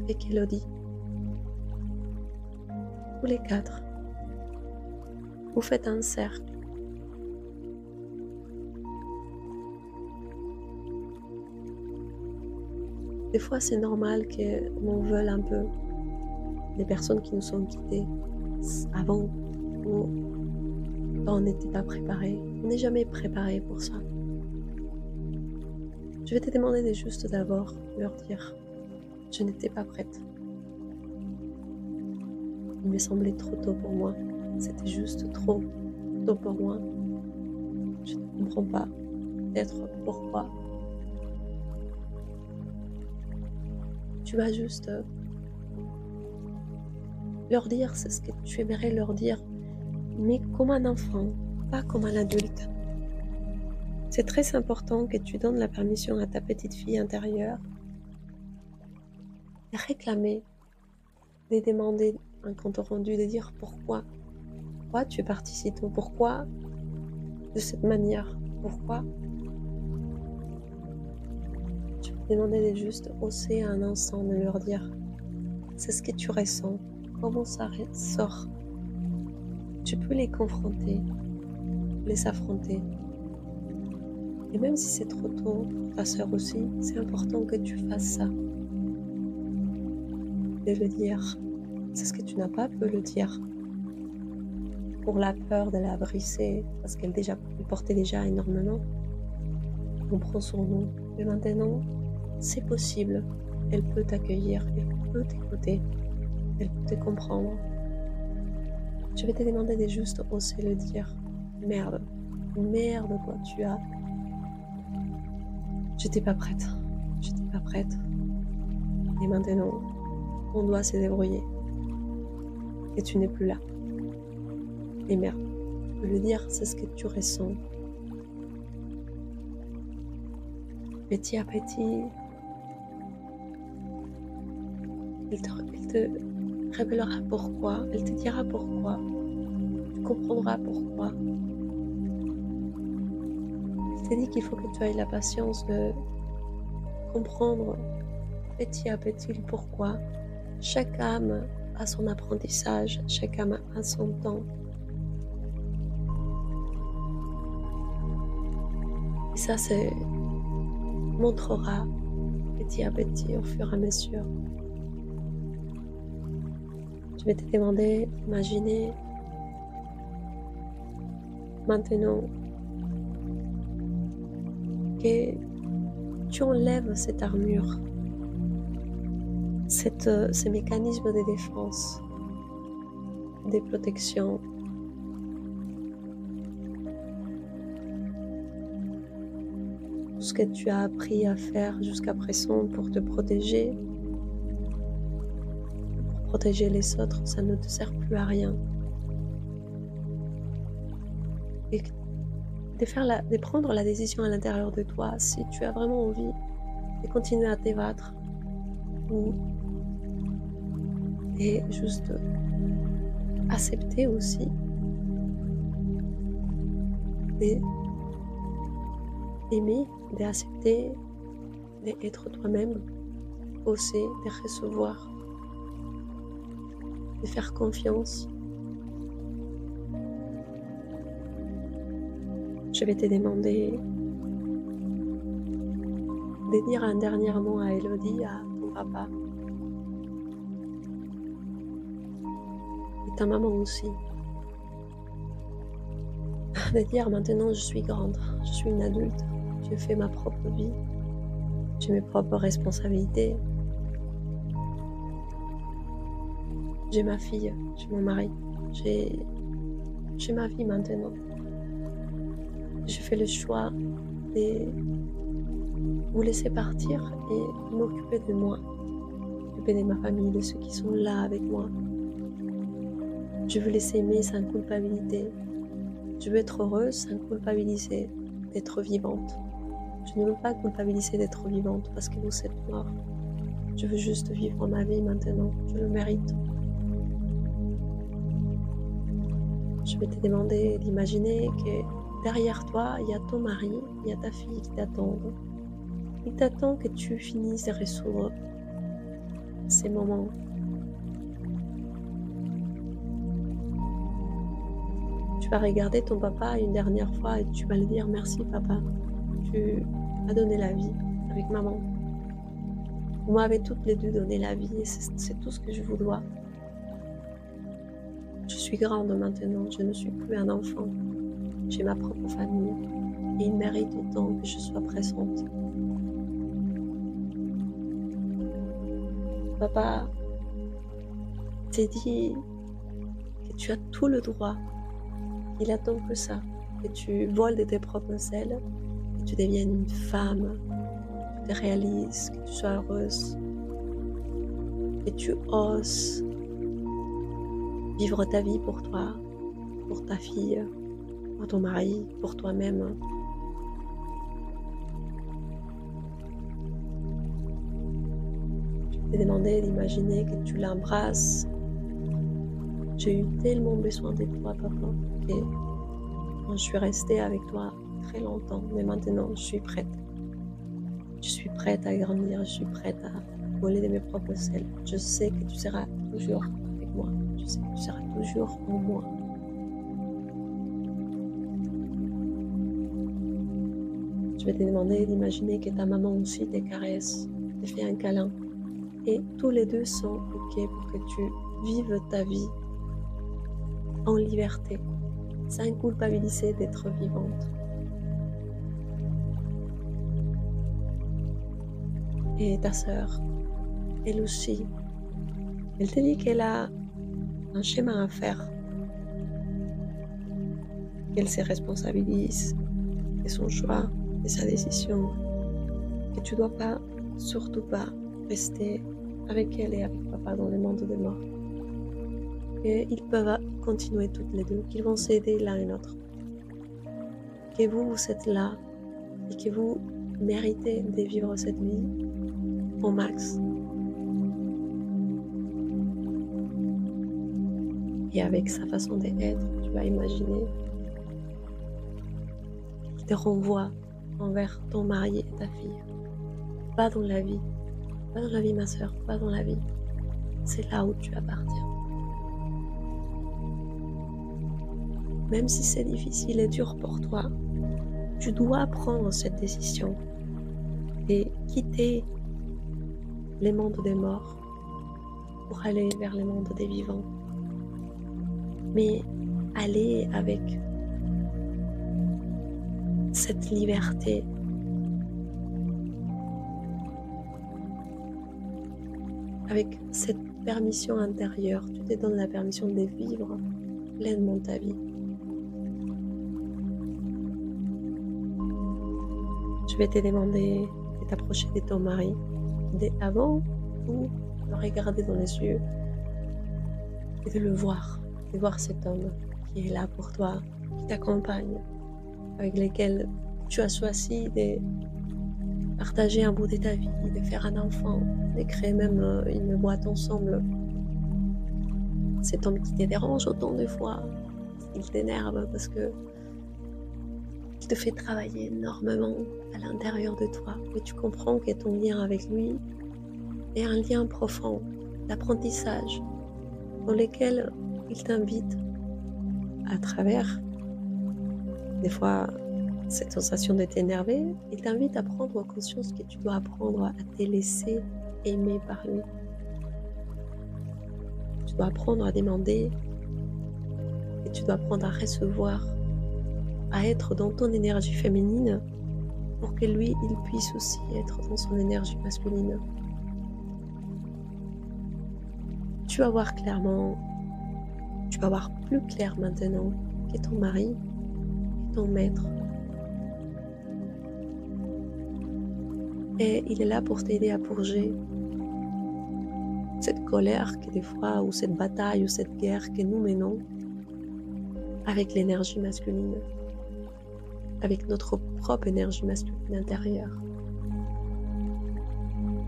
avec Elodie. Tous les quatre, vous faites un cercle. Des fois, c'est normal qu'on veuille un peu les personnes qui nous ont quittés avant ou quand on n'était pas préparé. On n'est jamais préparé pour ça. Je vais te demander de juste d'abord leur dire « Je n'étais pas prête. Il me semblait trop tôt pour moi. C'était juste trop tôt pour moi. Je ne comprends pas peut-être pourquoi. » Tu vas juste leur dire c'est ce que tu aimerais leur dire, mais comme un enfant, pas comme un adulte. C'est très important que tu donnes la permission à ta petite fille intérieure de réclamer, de demander un compte rendu, de dire pourquoi tu es parti si tôt, pourquoi de cette manière, pourquoi. Tu peux demander de juste oser un instant de leur dire c'est ce que tu ressens, comment ça sort. Tu peux les confronter, les affronter. Et même si c'est trop tôt, pour ta sœur aussi, c'est important que tu fasses ça. De le dire. C'est ce que tu n'as pas pu le dire. Pour la peur de la briser, parce qu'elle portait déjà énormément. On prend sur nous. Mais maintenant, c'est possible. Elle peut t'accueillir, elle peut t'écouter, elle peut te comprendre. Je vais te demander de juste oser le dire. Merde quoi, tu as. J'étais pas prête. Et maintenant, on doit se débrouiller. Et tu n'es plus là. Et merde, le dire, c'est ce que tu ressens. Petit à petit, il te révélera pourquoi, elle te dira pourquoi, tu comprendras pourquoi. Il te dit qu'il faut que tu aies la patience de comprendre petit à petit le pourquoi. Chaque âme a son apprentissage, chaque âme a son temps. Et ça, montrera petit à petit au fur et à mesure. Je vais te demander d'imaginer maintenant que tu enlèves cette armure, ces mécanismes de défense, de protection, tout ce que tu as appris à faire jusqu'à présent pour te protéger, pour protéger les autres, ça ne te sert plus à rien. Et de prendre la décision à l'intérieur de toi, si tu as vraiment envie de continuer à te battre, ou et juste accepter aussi d'aimer, d'accepter, d'être toi-même, oser, de recevoir, de faire confiance. Je vais te demander de dire un dernier mot à Elodie, à ton papa, et ta maman aussi. De dire maintenant je suis grande, je suis une adulte, je fais ma propre vie, j'ai mes propres responsabilités, j'ai ma fille, j'ai mon mari, j'ai ma vie maintenant. Je fais le choix de vous laisser partir et m'occuper de moi, m'occuper de ma famille, de ceux qui sont là avec moi. Je veux les aimer sans culpabilité. Je veux être heureuse sans culpabiliser d'être vivante. Je ne veux pas culpabiliser d'être vivante parce que vous êtes mort. Je veux juste vivre ma vie maintenant. Je le mérite. Je vais te demander d'imaginer que derrière toi, il y a ton mari, il y a ta fille qui t'attendent. Il t'attend que tu finisses de résoudre ces moments. Tu vas regarder ton papa une dernière fois et tu vas lui dire merci papa, tu m'as donné la vie avec maman. Vous m'avez toutes les deux donné la vie et c'est tout ce que je vous dois. Je suis grande maintenant, je ne suis plus un enfant. J'ai ma propre famille et il mérite autant que je sois présente. Papa t'ai dit que tu as tout le droit. Il attend que ça, que tu voles de tes propres ailes, que tu deviennes une femme, que tu te réalises, que tu sois heureuse, que tu oses vivre ta vie pour toi, pour ta fille, pour ton mari, pour toi-même. Je t'ai demandé d'imaginer que tu l'embrasses. J'ai eu tellement besoin de toi, papa, que je suis restée avec toi très longtemps, mais maintenant je suis prête. Je suis prête à grandir, je suis prête à voler de mes propres ailes. Je sais que tu seras toujours avec moi. Je sais que tu seras toujours en moi. Je vais te demander d'imaginer que ta maman aussi te caresse, te fait un câlin. Et tous les deux sont OK pour que tu vives ta vie en liberté, sans culpabiliser d'être vivante. Et ta sœur, elle aussi, elle te dit qu'elle a un chemin à faire, qu'elle se responsabilise de son choix, de sa décision, que tu ne dois pas, surtout pas, rester avec elle et avec papa dans le monde des morts. Et ils peuvent continuer toutes les deux, qu'ils vont s'aider l'un et l'autre. Que vous êtes là et que vous méritez de vivre cette vie au max. Et avec sa façon d'être, tu vas imaginer qu'il te renvoie envers ton mari et ta fille. Pas dans la vie, ma sœur, pas dans la vie. C'est là où tu appartiens. Même si c'est difficile et dur pour toi, tu dois prendre cette décision et quitter les mondes des morts pour aller vers les mondes des vivants. Mais aller avec cette liberté avec cette permission intérieure. Tu te donnes la permission de vivre pleinement ta vie. Je vais te demander de t'approcher de ton mari, avant tout, de regarder dans les yeux et de voir cet homme qui est là pour toi, qui t'accompagne, avec lequel tu as choisi de partager un bout de ta vie, de faire un enfant, de créer même une boîte ensemble. Cet homme qui te dérange autant de fois, il t'énerve parce que il te fait travailler énormément à l'intérieur de toi. Mais tu comprends que ton lien avec lui est un lien profond d'apprentissage dans lequel il t'invite à travers, des fois, cette sensation de t'énerver, il t'invite à prendre conscience que tu dois apprendre à te laisser aimer par lui. Tu dois apprendre à demander et tu dois apprendre à recevoir, à être dans ton énergie féminine pour que lui, il puisse aussi être dans son énergie masculine. Tu vas voir clairement, tu vas voir plus clair maintenant que ton mari est ton maître. Et il est là pour t'aider à purger cette colère que des fois, ou cette bataille, ou cette guerre que nous menons avec l'énergie masculine, avec notre propre énergie masculine intérieure.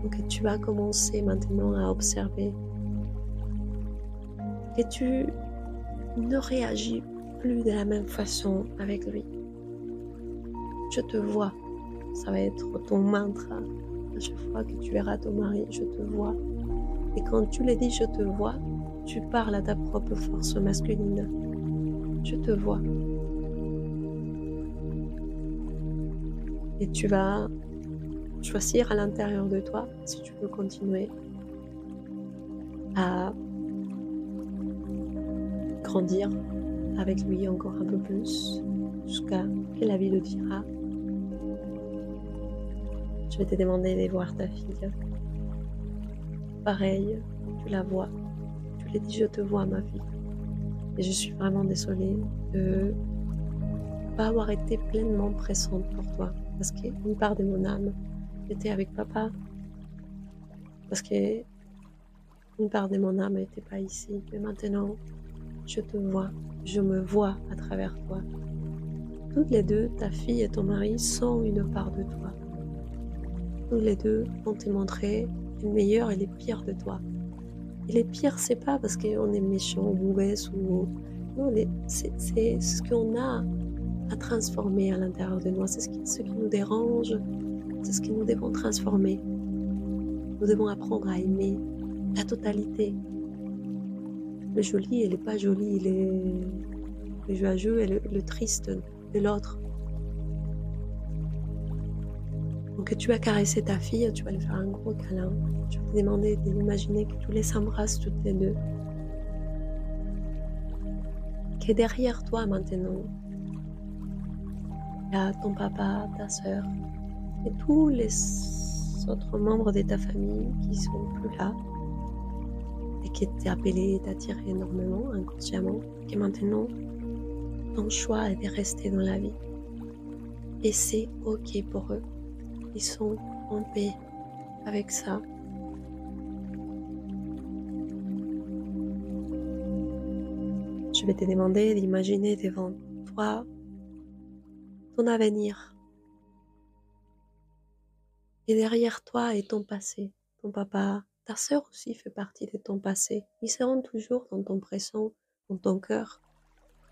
Donc tu vas commencer maintenant à observer que tu ne réagis plus de la même façon avec lui. Je te vois, ça va être ton mantra. À chaque fois que tu verras ton mari, je te vois. Et quand tu lui dis je te vois, tu parles à ta propre force masculine. Je te vois. Et tu vas choisir à l'intérieur de toi si tu veux continuer à grandir avec lui encore un peu plus jusqu'à que la vie le dira. Je vais te demander de voir ta fille. Pareil, tu la vois. Tu lui dis je te vois ma fille. Et je suis vraiment désolée de ne pas avoir été pleinement présente pour toi. Parce qu'une part de mon âme était avec papa. Parce qu'une part de mon âme n'était pas ici. Mais maintenant, je te vois. Je me vois à travers toi. Toutes les deux, ta fille et ton mari, sont une part de toi. Tous les deux vont te montrer les meilleurs et les pires de toi. Et les pires, c'est pas parce qu'on est méchant ou mauvaise ou... Non, c'est ce qu'on a à transformer à l'intérieur de nous. C'est ce qui nous dérange. C'est ce que nous devons transformer. Nous devons apprendre à aimer la totalité. Le joli et le pas joli, le joyeux et le triste de l'autre. Donc tu vas caresser ta fille, tu vas lui faire un gros câlin. Tu vas te demander d'imaginer que tu les embrasses toutes les deux. Que derrière toi maintenant, il y a ton papa, ta sœur et tous les autres membres de ta famille qui sont plus là et qui t'ont appelé et t'attiré énormément, inconsciemment, que maintenant, ton choix est de rester dans la vie. Et c'est ok pour eux. Ils sont en paix avec ça. Je vais te demander d'imaginer devant toi ton avenir. Et derrière toi est ton passé. Ton papa, ta sœur aussi fait partie de ton passé. Ils seront toujours dans ton présent, dans ton cœur,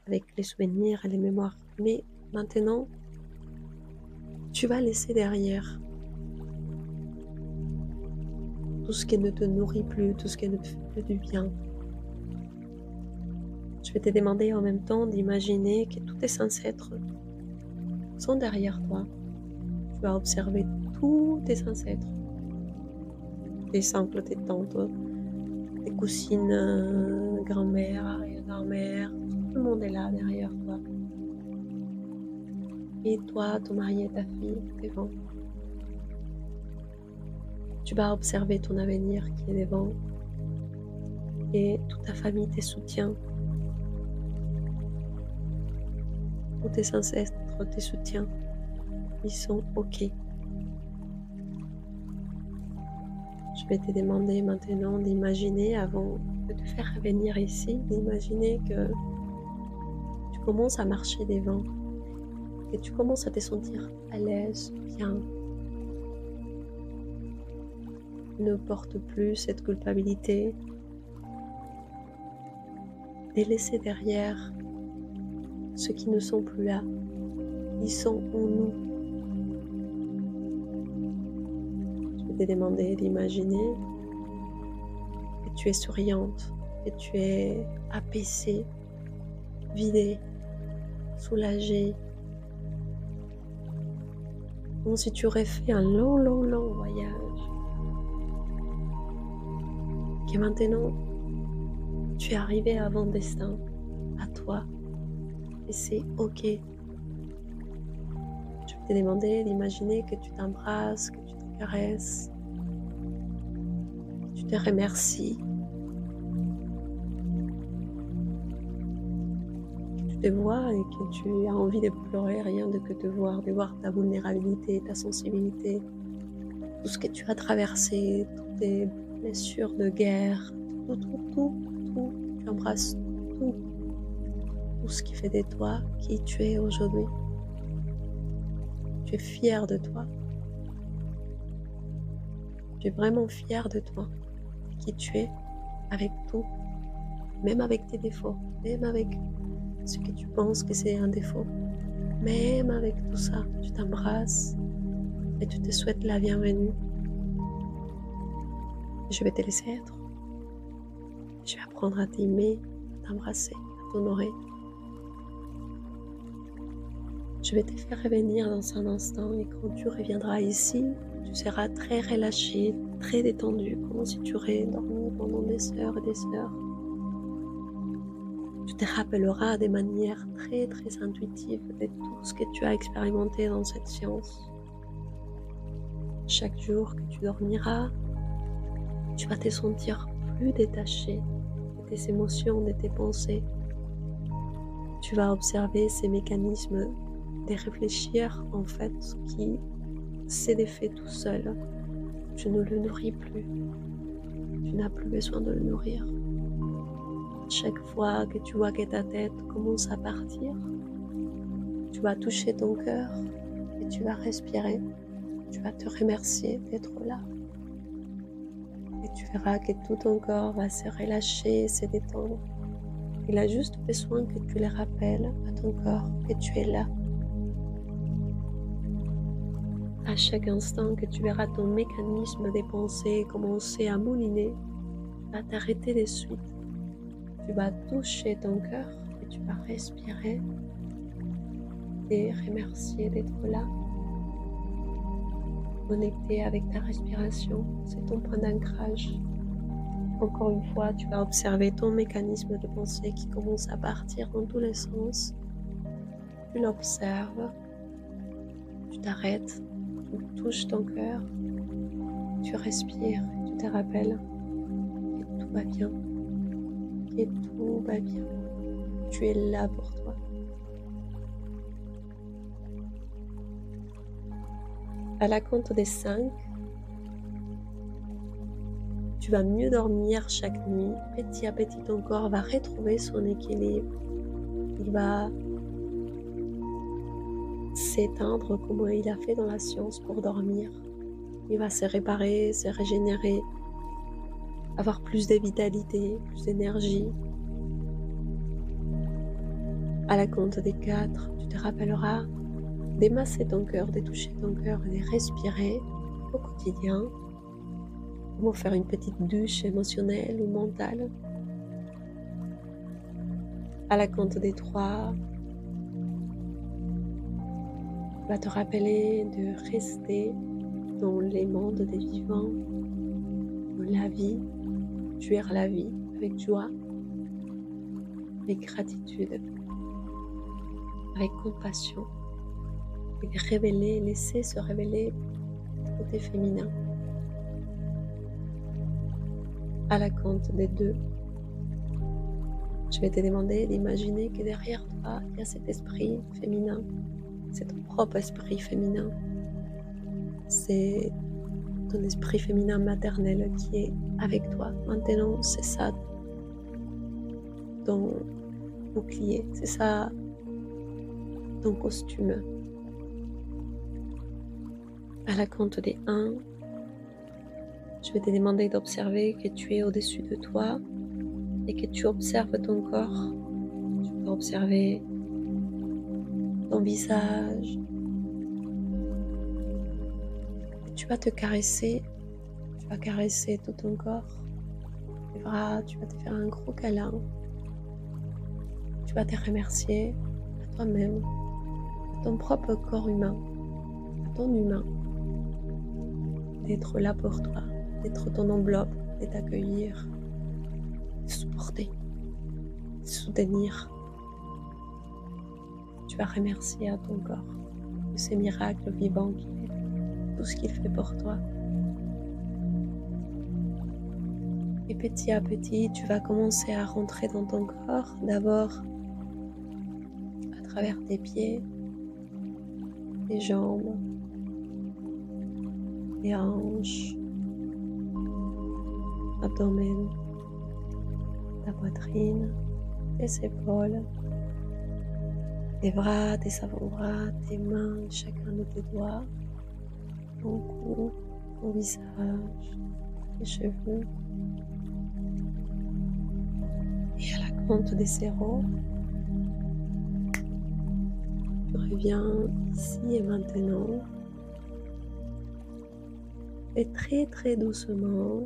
avec les souvenirs et les mémoires. Mais maintenant, tu vas laisser derrière tout ce qui ne te nourrit plus, tout ce qui ne te fait plus du bien. Je vais te demander en même temps d'imaginer que tous tes ancêtres sont derrière toi. Tu vas observer tous tes ancêtres, tes oncles, tes tantes, tes cousines, grand-mère, arrière-grand-mère, tout le monde est là derrière toi. Et toi, ton mari et ta fille, devant. Tu vas observer ton avenir qui est devant et toute ta famille te soutient, tous tes ancêtres te soutiennent, ils sont OK. Je vais te demander maintenant d'imaginer, avant de te faire revenir ici, d'imaginer que tu commences à marcher devant et tu commences à te sentir à l'aise, bien. Ne porte plus cette culpabilité de laisser derrière ceux qui ne sont plus là. Ils sont en nous. Je vais te demander d'imaginer que tu es souriante, que tu es apaisée, vidée, soulagée. Comme si tu aurais fait un long voyage. Que maintenant, tu es arrivé à ton destin, à toi. Et c'est OK. Je vais te demander d'imaginer que tu t'embrasses, que tu te caresses, que tu te remercies, que tu te vois et que tu as envie de pleurer rien que de voir ta vulnérabilité, ta sensibilité, tout ce que tu as traversé, toutes tes blessures de guerre, tout. Tu embrasses tout ce qui fait de toi qui tu es aujourd'hui. Tu es fier de toi. Tu es vraiment fier de toi, de qui tu es, avec tout, même avec tes défauts, même avec ce que tu penses que c'est un défaut. Même avec tout ça, tu t'embrasses et tu te souhaites la bienvenue. Je vais te laisser être. Je vais apprendre à t'aimer, à t'embrasser, à t'honorer. Je vais te faire revenir dans un instant et quand tu reviendras ici, tu seras très relâché, très détendu, comme si tu aurais dormi pendant des heures et des heures. Tu te rappelleras de manière très intuitive de tout ce que tu as expérimenté dans cette séance. Chaque jour que tu dormiras, tu vas te sentir plus détaché de tes émotions, de tes pensées. Tu vas observer ces mécanismes de réfléchir en fait qui s'est défait tout seul. Tu ne le nourris plus. Tu n'as plus besoin de le nourrir. Chaque fois que tu vois que ta tête commence à partir, tu vas toucher ton cœur et tu vas respirer. Tu vas te remercier d'être là. Et tu verras que tout ton corps va se relâcher et se détendre. Il a juste besoin que tu le rappelles à ton corps que tu es là. À chaque instant que tu verras ton mécanisme des pensées commencer à mouliner, tu vas t'arrêter de suite. Tu vas toucher ton cœur et tu vas respirer et remercier d'être là. Connecté avec ta respiration, c'est ton point d'ancrage. Encore une fois, tu vas observer ton mécanisme de pensée qui commence à partir dans tous les sens. Tu l'observes, tu t'arrêtes, tu touches ton cœur, tu respires, tu te rappelles que tout va bien, que tout va bien. Tu es là pour toi. À la compte des 5, tu vas mieux dormir chaque nuit. Petit à petit, ton corps va retrouver son équilibre. Il va s'éteindre comme il a fait dans la science pour dormir. Il va se réparer, se régénérer, avoir plus de vitalité, plus d'énergie. À la compte des 4, tu te rappelleras d'émasser ton cœur, de toucher ton cœur et de respirer au quotidien. Comment faire une petite douche émotionnelle ou mentale. À la compte des 3, tu vas te rappeler de rester dans les mondes des vivants, dans la vie, jouir la vie avec joie, avec gratitude, avec compassion, et de révéler, laisser se révéler le côté féminin. À la compte des 2, je vais te demander d'imaginer que derrière toi, il y a cet esprit féminin. C'est ton propre esprit féminin. C'est ton esprit féminin maternel qui est avec toi. Maintenant, c'est ça ton bouclier, c'est ça ton costume. À la compte des 1, je vais te demander d'observer que tu es au-dessus de toi et que tu observes ton corps. Tu peux observer ton visage. Et tu vas te caresser. Tu vas caresser tout ton corps. Tes bras, tu vas te faire un gros câlin. Tu vas te remercier à toi-même, à ton propre corps humain, à ton humain, d'être là pour toi, d'être ton enveloppe, de t'accueillir, de supporter, de soutenir. Tu vas remercier à ton corps de ces miracles vivants qu'il est, tout ce qu'il fait pour toi. Et petit à petit, tu vas commencer à rentrer dans ton corps, d'abord à travers tes pieds, tes jambes, tes hanches, abdomen, ta poitrine, tes épaules, tes bras, tes avant-bras, tes mains, chacun de tes doigts, ton cou, ton visage, tes cheveux. Et à la compte des 0, tu reviens ici et maintenant. Et très très doucement,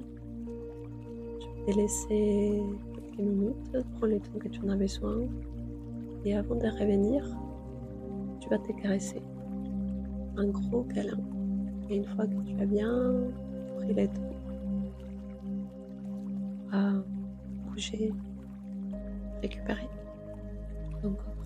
je vais te laisser quelques minutes, prends le temps que tu en as besoin. Et avant de revenir, tu vas te caresser. Un gros câlin. Et une fois que tu as bien pris le temps, tu vas bouger, récupérer ton corps.